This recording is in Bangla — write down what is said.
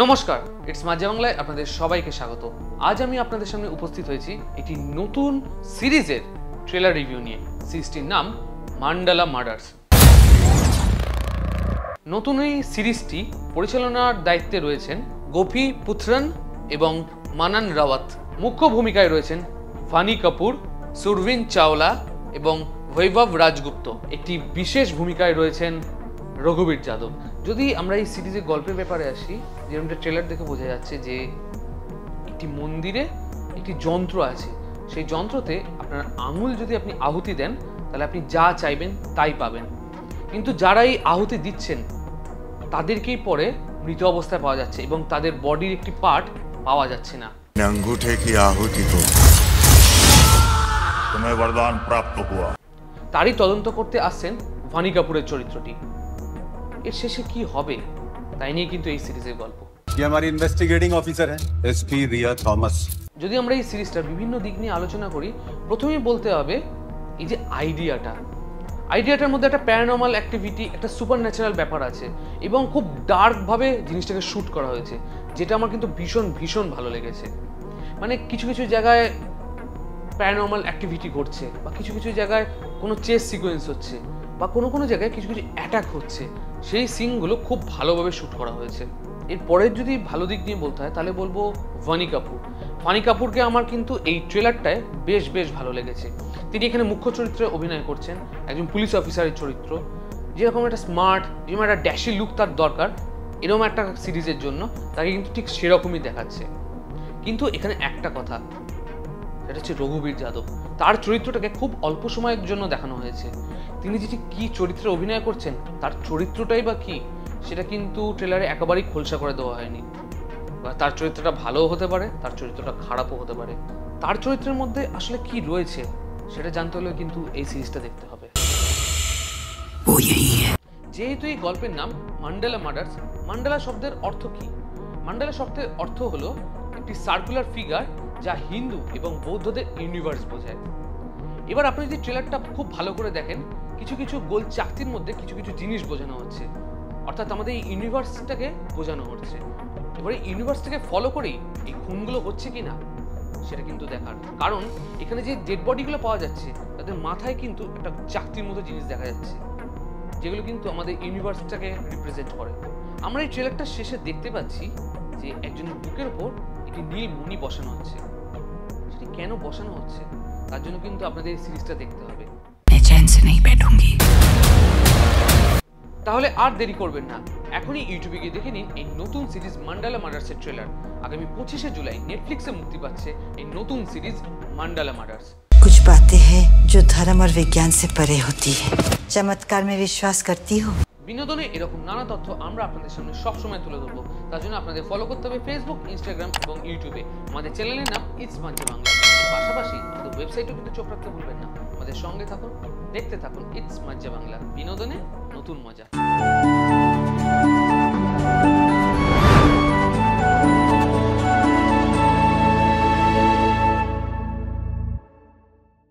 নমস্কার, ইটস মাঝে বাংলায় আপনাদের সবাইকে স্বাগত। আজ আমি আপনাদের সামনে উপস্থিত হয়েছি একটি নতুন সিরিজের ট্রেলার রিভিউ নিয়ে। সিরিজটির নাম মান্ডালা মার্ডার্স। নতুন এই সিরিজটি পরিচালনার দায়িত্বে রয়েছেন গোপী পুত্রন এবং মানান রাওয়াত। মুখ্য ভূমিকায় রয়েছেন ফানি কাপুর, সুরভিন চাওলা এবং বৈভব রাজগুপ্ত। একটি বিশেষ ভূমিকায় রয়েছেন রঘুবীর যাদব। যদি আমরা এই সিরিজের গল্পের ব্যাপারে আসি, যেরকমটা ট্রেলার দেখে বোঝা যাচ্ছে যে একটি মন্দিরে একটি যন্ত্র আছে। সেই যন্ত্রতে আপনার আঙুল যদি আপনি আহুতি দেন তাহলে আপনি যা চাইবেন তাই পাবেন। কিন্তু যারা এই আহুতি দিচ্ছেন তাদেরকেই পরে মৃত অবস্থায় পাওয়া যাচ্ছে এবং তাদের বডির একটি পার্ট পাওয়া যাচ্ছে না। अंगूठे की आहुति को तुम्हें वरदान प्राप्त हुआ। তারই তদন্ত করতে আসছেন ফানি কাপুরের চরিত্রটি। এর শেষে কি হবে তাই নিয়ে কিন্তু এই সিরিজের গল্প। ये हमारी इन्वेस्टिगेटिंग ऑफिसर है एसपी रिया थॉमस। যদি আমরা এই সিরিজটার বিভিন্ন দিক নিয়ে আলোচনা করি, প্রথমেই বলতে হবে এই যে আইডিয়াটার মধ্যে একটা প্যারানর্মাল অ্যাক্টিভিটি, একটা সুপার ন্যাচারাল ব্যাপার আছে এবং খুব ডার্কভাবে জিনিসটাকে শ্যুট করা হয়েছে, যেটা আমার কিন্তু ভীষণ ভীষণ ভালো লেগেছে। মানে কিছু কিছু জায়গায় প্যারানর্মাল অ্যাক্টিভিটি ঘটছে, বা কিছু কিছু জায়গায় কোনো চেস সিকোয়েন্স হচ্ছে, বা কোনো কোনো জায়গায় কিছু কিছু অ্যাটাক হচ্ছে, সেই সিনগুলো খুব ভালোভাবে শ্যুট করা হয়েছে। এরপরের যদি ভালো দিক নিয়ে বলতে হয় তাহলে বলবো ফানি কাপুরকে আমার কিন্তু এই ট্রেলারটায় বেশ ভালো লেগেছে। তিনি এখানে মুখ্য চরিত্রে অভিনয় করছেন, একজন পুলিশ অফিসারের চরিত্র। যেরকম একটা স্মার্ট, যেরকম একটা ড্যাশি লুক তার দরকার এরকম একটা সিরিজের জন্য, তাকে কিন্তু ঠিক সেরকমই দেখাচ্ছে। কিন্তু এখানে একটা কথা, সেটা হচ্ছে রঘুবীর যাদব। তার চরিত্রটাকে খুব অল্প সময়ের জন্য দেখানো হয়েছে। তিনি যেটি কি চরিত্রে অভিনয় করছেন, তার চরিত্রটাই বা কি, সেটা কিন্তু ট্রেলারে একেবারেই খোলসা করে দেওয়া হয়নি। তার চরিত্রটা ভালোও হতে পারে, তার চরিত্রটা খারাপও হতে পারে। তার চরিত্রের মধ্যে আসলে কি রয়েছে সেটা জানতে হলে কিন্তু এই সিরিজটা দেখতে হবে। যেহেতু এই গল্পের নাম মান্ডালা মার্ডার্স, মান্ডালা শব্দের অর্থ কি? মান্ডালা শব্দের অর্থ হলো একটি সার্কুলার ফিগার, যা হিন্দু এবং বৌদ্ধদের ইউনিভার্স বোঝায়। এবার আপনি যদি ট্রেলারটা খুব ভালো করে দেখেন, কিছু কিছু গোল চাকতির মধ্যে কিছু কিছু জিনিস বোঝানো হচ্ছে, অর্থাৎ আমাদের এই ইউনিভার্সটাকে বোঝানো হচ্ছে। এবারে ইউনিভার্সটাকে ফলো করেই এই খুনগুলো হচ্ছে কি না সেটা কিন্তু দেখার, কারণ এখানে যে ডেড বডিগুলো পাওয়া যাচ্ছে তাদের মাথায় কিন্তু একটা চাকতির মতো জিনিস দেখা যাচ্ছে, যেগুলো কিন্তু আমাদের ইউনিভার্সটাকে রিপ্রেজেন্ট করে। আমরা এই ট্রেলারটা শেষে দেখতে পাচ্ছি যে একজনের বুকের ওপর একটি নীল মণি বসানো হচ্ছে। সেটি কেন বসানো হচ্ছে তার জন্য কিন্তু আপনাদের এই সিরিজটা দেখতে হবে। তাহলে আর দেরি করবেন না, এখনই ইউটিউবে গিয়ে দেখে নিন এই নতুন সিরিজ মান্ডালা মার্ডার্সের ট্রেলার। আগামী 25শে জুলাই নেটফ্লিক্সে মুক্তি পাচ্ছে এই নতুন সিরিজ মান্ডালা মার্ডার্স। कुछ बातें हैं जो धर्म और विज्ञान से परे होती है। चमत्कार में विश्वास करती हो। বিনোদনে এরকম নানা তথ্য আমরা আপনাদের সামনে সবসময় তুলে ধরবো। তার জন্য আপনাদের ফলো করতে হবে ফেসবুক, ইনস্টাগ্রাম এবং ইউটিউবে। আমাদের চ্যানেলের নাম ইটস মাঝে বাংলা। পাশাপাশি আমাদের ওয়েবসাইটেও কিন্তু চোখ রাখতে ভুলবেন না। আমাদের সঙ্গে থাকুন, দেখতে থাকুন ইটস মাঝে বাংলা। বিনোদনে নতুন মজা।